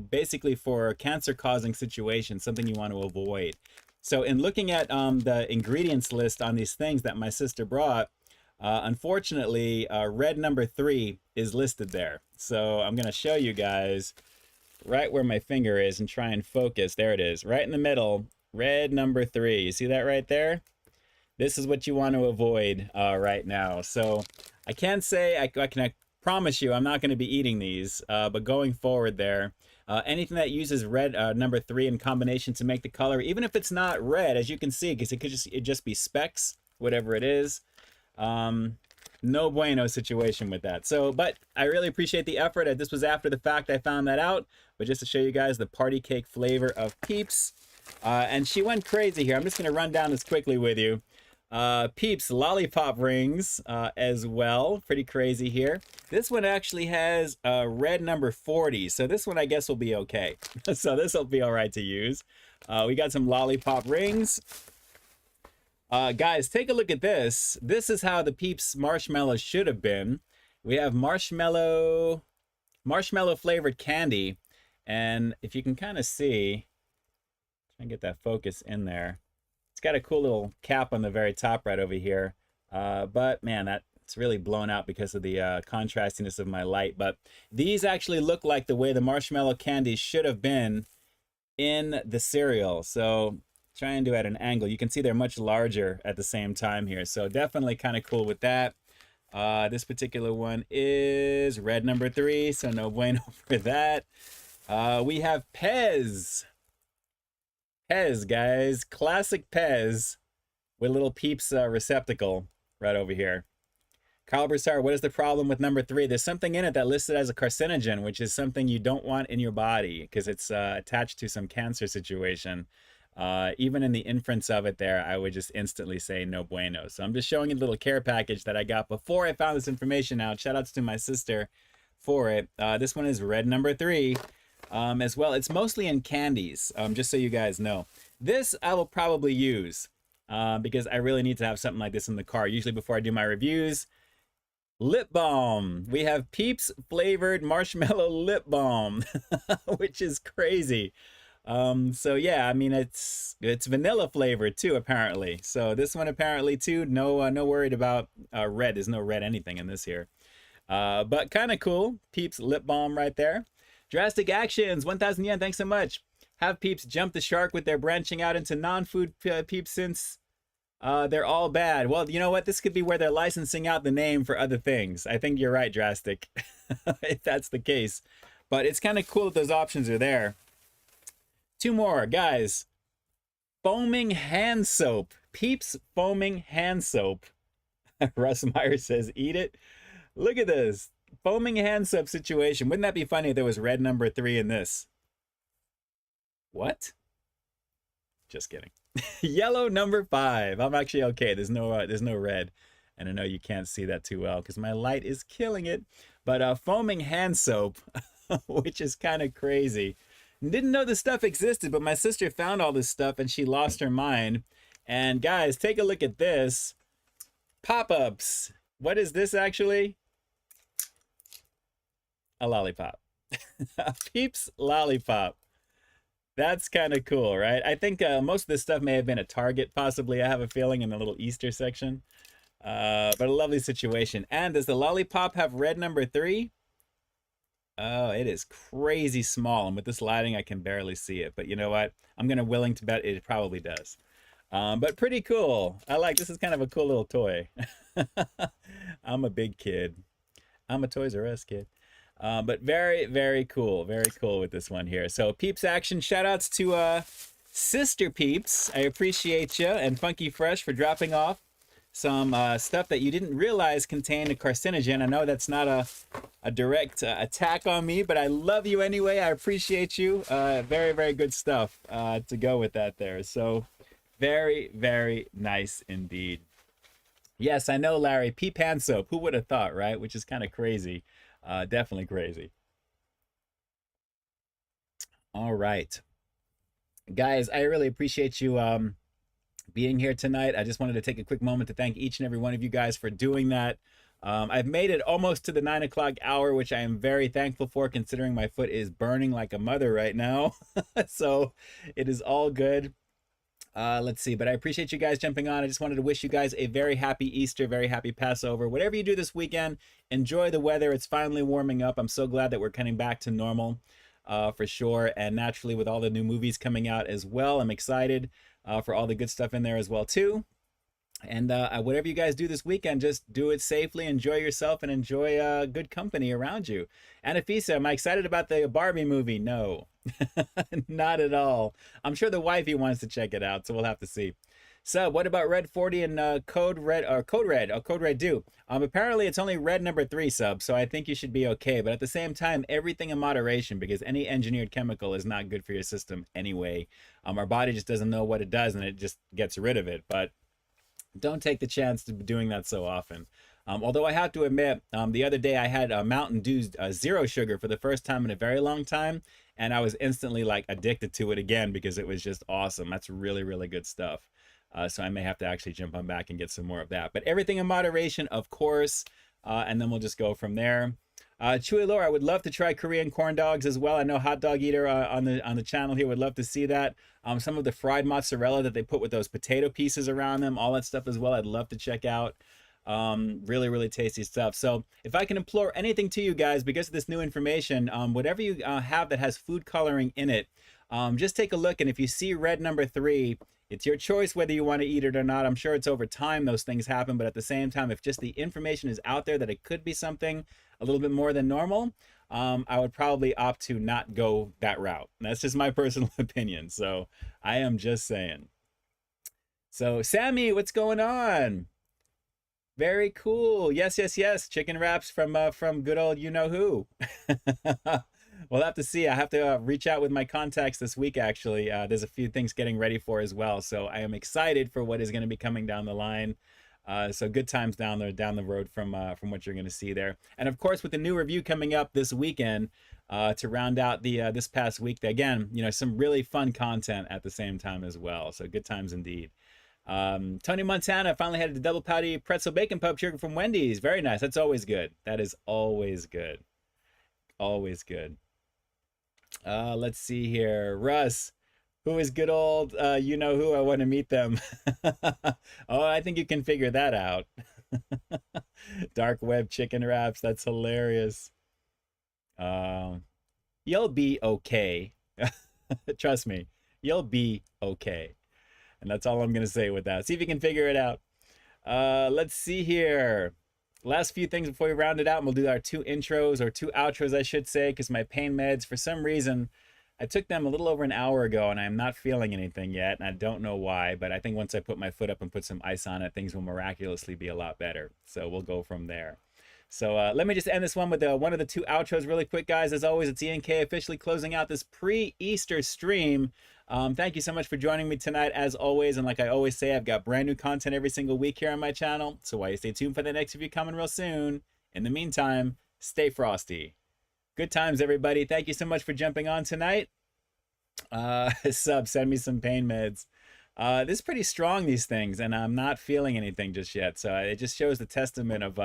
basically for cancer-causing situations, something you want to avoid. So in looking at the ingredients list on these things that my sister brought, unfortunately, red number 3 is listed there. So I'm going to show you guys right where my finger is and try and focus. There it is, right in the middle, red number 3. You see that right there? This is what you want to avoid right now. So I can't say, I can promise you I'm not going to be eating these, but going forward there, anything that uses red number 3 in combination to make the color, even if it's not red, as you can see, because it could just be specks, whatever it is, No bueno situation with that. So, but I really appreciate the effort. This was after the fact I found that out, but just to show you guys the party cake flavor of Peeps. And she went crazy here. I'm just going to run down this quickly with you. Peeps lollipop rings as well. Pretty crazy here. This one actually has red number 40. So this one I guess will be okay. So this will be all right to use. We got some lollipop rings. Guys, take a look at this. This is how the Peeps marshmallow should have been. We have marshmallow flavored candy. And if you can kind of see, try and get that focus in there. It's got a cool little cap on the very top right over here. But man, it's really blown out because of the contrastiness of my light. But these actually look like the way the marshmallow candy should have been in the cereal. So try and do it at an angle. You can see they're much larger at the same time here. So definitely kind of cool with that. This particular one is red number 3, so no bueno for that. We have Pez. Pez, guys. Classic Pez with a little Peeps receptacle right over here. Carl Broussard, what is the problem with number 3? There's something in it that listed as a carcinogen, which is something you don't want in your body because it's attached to some cancer situation. Even in the inference of it there, I would just instantly say no bueno. So I'm just showing you a little care package that I got before I found this information out. Shout outs to my sister for it. This one is red number 3 as well. It's mostly in candies, just so you guys know. This I will probably use because I really need to have something like this in the car, usually before I do my reviews. Lip balm. We have Peeps flavored marshmallow lip balm, which is crazy. So yeah, I mean, it's vanilla flavored too, apparently. So this one apparently too, no worried about red. There's no red anything in this here. But kind of cool. Peeps lip balm right there. Drastic Actions, 1,000 yen, thanks so much. Have Peeps jump the shark with their branching out into non-food Peeps since they're all bad. Well, you know what? This could be where they're licensing out the name for other things. I think you're right, Drastic, if that's the case. But it's kind of cool that those options are there. 2 more, guys. Foaming hand soap. Peeps foaming hand soap. Russ Meyer says, eat it. Look at this. Foaming hand soap situation. Wouldn't that be funny if there was red number 3 in this? What? Just kidding. Yellow number 5. I'm actually okay. There's no red. And I know you can't see that too well because my light is killing it. But foaming hand soap, which is kind of crazy. Didn't know this stuff existed, but my sister found all this stuff and she lost her mind. And guys, take a look at this. Pop-ups. What is this actually? A lollipop. A Peeps lollipop. That's kind of cool, right? I think most of this stuff may have been at Target, possibly. I have a feeling in the little Easter section. But a lovely situation. And does the lollipop have red number 3? Oh, it is crazy small, and with this lighting, I can barely see it. But you know what? I'm willing to bet it probably does. But pretty cool. I like this. Is kind of a cool little toy. I'm a big kid. I'm a Toys R Us kid. But very, very cool. Very cool with this one here. So Peeps Action, shout outs to Sister Peeps. I appreciate you and Funky Fresh for dropping off some stuff that you didn't realize contained a carcinogen. I know that's not a direct attack on me, but I love you anyway. I appreciate you. Very, very good stuff to go with that there. So very, very nice indeed. Yes, I know, Larry. Peep hand soap. Who would have thought, right? Which is kind of crazy. Definitely crazy. All right. Guys, I really appreciate you being here tonight. I just wanted to take a quick moment to thank each and every one of you guys for doing that. I've made it almost to the 9 o'clock hour, which I am very thankful for, considering my foot is burning like a mother right now. So it is all good. Let's see, but I appreciate you guys jumping on. I just wanted to wish you guys a very happy Easter, very happy Passover. Whatever you do this weekend, enjoy the weather. It's finally warming up. I'm so glad that we're coming back to normal for sure. And naturally, with all the new movies coming out as well, I'm excited for all the good stuff in there as well too. And whatever you guys do this weekend, just do it safely, enjoy yourself, and enjoy good company around you. Anafisa, am I excited about the Barbie movie? No, not at all. I'm sure the wifey wants to check it out, so we'll have to see. So what about Red 40 and Code Red or Code Red? Oh, Code Red do. Apparently it's only red number 3 sub, so I think you should be okay. But at the same time, everything in moderation, because any engineered chemical is not good for your system anyway. Our body just doesn't know what it does, and it just gets rid of it. But don't take the chance to be doing that so often. Although I have to admit, the other day I had Mountain Dew zero sugar for the first time in a very long time, and I was instantly like addicted to it again because it was just awesome. That's really, really good stuff. So I may have to actually jump on back and get some more of that. But everything in moderation, of course, and then we'll just go from there. Chewy Lore, I would love to try Korean corn dogs as well. I know Hot Dog Eater on the channel here would love to see that. Some of the fried mozzarella that they put with those potato pieces around them, all that stuff as well, I'd love to check out. Really, really tasty stuff. So if I can implore anything to you guys, because of this new information, whatever you have that has food coloring in it, just take a look, and if you see red number 3, it's your choice whether you want to eat it or not. I'm sure it's over time those things happen, but at the same time, if just the information is out there that it could be something a little bit more than normal, I would probably opt to not go that route. And that's just my personal opinion. So I am just saying. So Sammy, what's going on? Very cool. Yes, yes, yes. Chicken wraps from good old you know who. We'll have to see. I have to reach out with my contacts this week, actually. There's a few things getting ready for as well. So I am excited for what is going to be coming down the line. So good times down the road from what you're going to see there. And of course, with the new review coming up this weekend to round out the this past week, again, you know, some really fun content at the same time as well. So good times indeed. Tony Montana finally had the double patty pretzel bacon pub sugar from Wendy's. Very nice. That's always good. That is always good. Always good. Let's see here. Russ, who is good old you know who? I want to meet them. Oh, I think you can figure that out. Dark web chicken wraps. That's hilarious. You'll be okay. Trust me, you'll be okay. And that's all I'm going to say with that. See if you can figure it out. Let's see here. Last few things before we round it out, and we'll do our 2 intros, or 2 outros, I should say, because my pain meds, for some reason, I took them a little over an hour ago, and I'm not feeling anything yet, and I don't know why, but I think once I put my foot up and put some ice on it, things will miraculously be a lot better. So we'll go from there. So let me just end this one with one of the 2 outros really quick, guys. As always, it's Ian K officially closing out this pre-Easter stream. Thank you so much for joining me tonight, as always. And like I always say, I've got brand new content every single week here on my channel. So while you stay tuned for the next review coming real soon, in the meantime, stay frosty. Good times, everybody. Thank you so much for jumping on tonight. Send me some pain meds. This is pretty strong, these things, and I'm not feeling anything just yet. So it just shows the testament of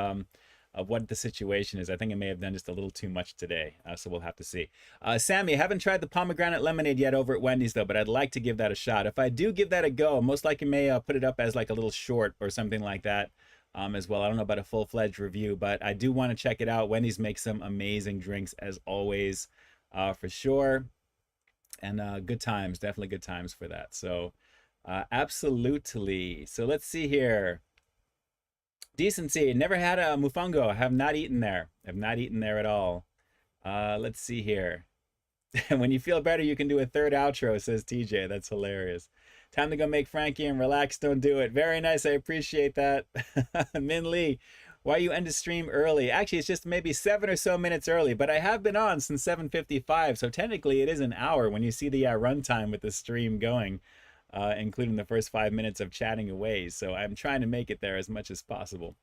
what the situation is. I think I may have done just a little too much today, so we'll have to see. Sammy, I haven't tried the pomegranate lemonade yet over at Wendy's, though, but I'd like to give that a shot. If I do give that a go, most likely may put it up as like a little short or something like that as well. I don't know about a full-fledged review, but I do want to check it out. Wendy's makes some amazing drinks, as always, for sure. And good times, definitely good times for that. So absolutely. So let's see here. Decency, never had a Mofongo. I have not eaten there. I've not eaten there at all. Let's see here. When you feel better, you can do a 3rd outro, says TJ. That's hilarious. Time to go make Frankie and relax. Don't do it. Very nice. I appreciate that. Min Lee, why you end the stream early? Actually, it's just maybe 7 or so minutes early, but I have been on since 7:55, so technically it is an hour when you see the runtime with the stream going. Including the first 5 minutes of chatting away. So I'm trying to make it there as much as possible.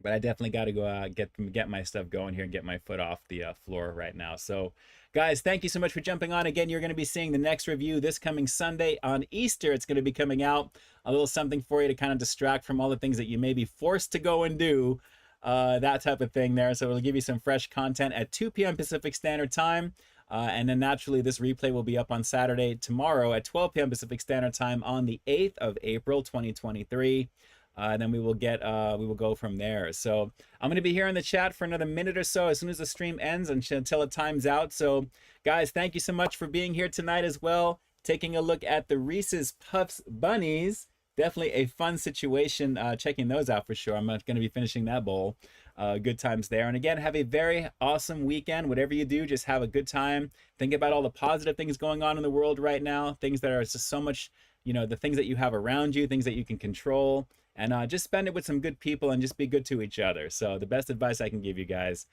But I definitely got to go get my stuff going here and get my foot off the floor right now. So guys, thank you so much for jumping on. Again, you're going to be seeing the next review this coming Sunday on Easter. It's going to be coming out. A little something for you to kind of distract from all the things that you may be forced to go and do. That type of thing there. So it'll give you some fresh content at 2 p.m. Pacific Standard Time. And then naturally, this replay will be up on Saturday, tomorrow at 12 p.m. Pacific Standard Time on the 8th of April, 2023. And then we will go from there. So I'm going to be here in the chat for another minute or so as soon as the stream ends until it times out. So guys, thank you so much for being here tonight as well. Taking a look at the Reese's Puffs Bunnies. Definitely a fun situation, checking those out for sure. I'm not going to be finishing that bowl. Good times there. And again, have a very awesome weekend. Whatever you do, just have a good time. Think about all the positive things going on in the world right now. Things that are just so much, you know, the things that you have around you, things that you can control, and just spend it with some good people and just be good to each other. So the best advice I can give you guys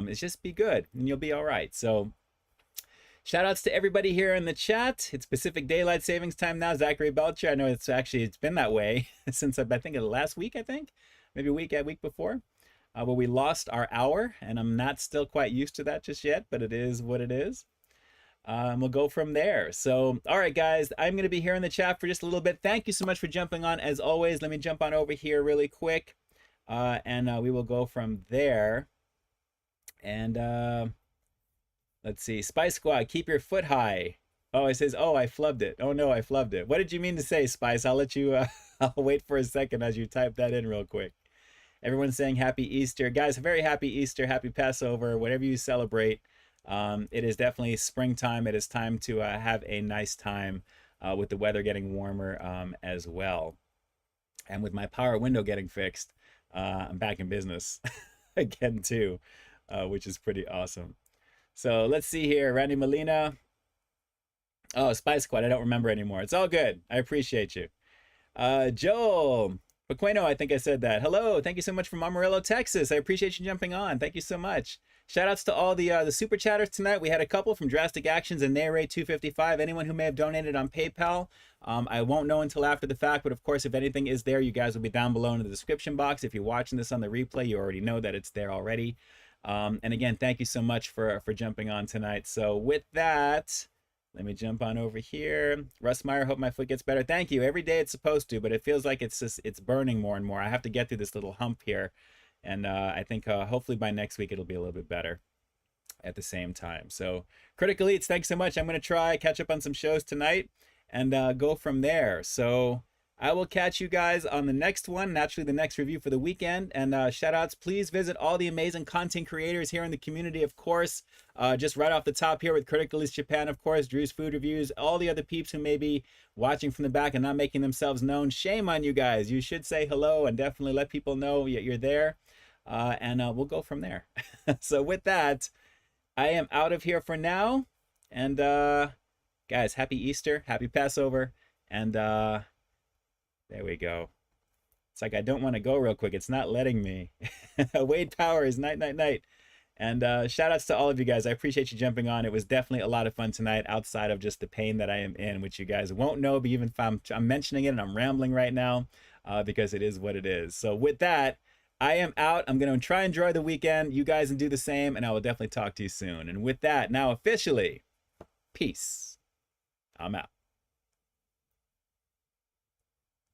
is just be good and you'll be all right. So shout outs to everybody here in the chat. It's Pacific Daylight Savings Time now. Zachary Belcher, I know it's been that way since I think last week, maybe a week before. But we lost our hour, and I'm not still quite used to that just yet, but it is what it is. We'll go from there. So, all right, guys, I'm going to be here in the chat for just a little bit. Thank you so much for jumping on. As always, let me jump on over here really quick, and we will go from there. And let's see. Spice Squad, keep your foot high. Oh, it says, oh, I flubbed it. Oh, no, I flubbed it. What did you mean to say, Spice? I'll let you, I'll wait for a second as you type that in real quick. Everyone's saying happy Easter. Guys, very happy Easter, happy Passover, whatever you celebrate. It is definitely springtime. It is time to have a nice time with the weather getting warmer as well. And with my power window getting fixed, I'm back in business again too, which is pretty awesome. So let's see here. Randy Molina. Oh, Spice Squad. I don't remember anymore. It's all good. I appreciate you. Joel Paqueno, I think I said that. Hello, thank you so much from Amarillo, Texas. I appreciate you jumping on. Thank you so much. Shout outs to all the super chatters tonight. We had a couple from Drastic Actions and Narrate 255. Anyone who may have donated on PayPal, I won't know until after the fact, but of course, if anything is there, you guys will be down below in the description box. If you're watching this on the replay, you already know that it's there already. And again, thank you so much for jumping on tonight. So with that, let me jump on over here. Russ Meyer, hope my foot gets better. Thank you. Every day it's supposed to, but it feels like it's burning more and more. I have to get through this little hump here. And I think hopefully by next week it'll be a little bit better at the same time. So Critical Eats, thanks so much. I'm going to try catch up on some shows tonight and go from there. So I will catch you guys on the next one, naturally the next review for the weekend. And shout outs, please visit all the amazing content creators here in the community, of course. Just right off the top here with Critical Eats Japan, of course, Drew's Food Reviews, all the other peeps who may be watching from the back and not making themselves known. Shame on you guys. You should say hello and definitely let people know you're there. And we'll go from there. So with that, I am out of here for now. And guys, happy Easter, happy Passover, and there we go. It's like I don't want to go real quick. It's not letting me. Wade Powers, night, night, night. And shout outs to all of you guys. I appreciate you jumping on. It was definitely a lot of fun tonight outside of just the pain that I am in, which you guys won't know, but even if I'm mentioning it and I'm rambling right now because it is what it is. So with that, I am out. I'm going to try and enjoy the weekend. You guys can do the same, and I will definitely talk to you soon. And with that, now officially, peace. I'm out.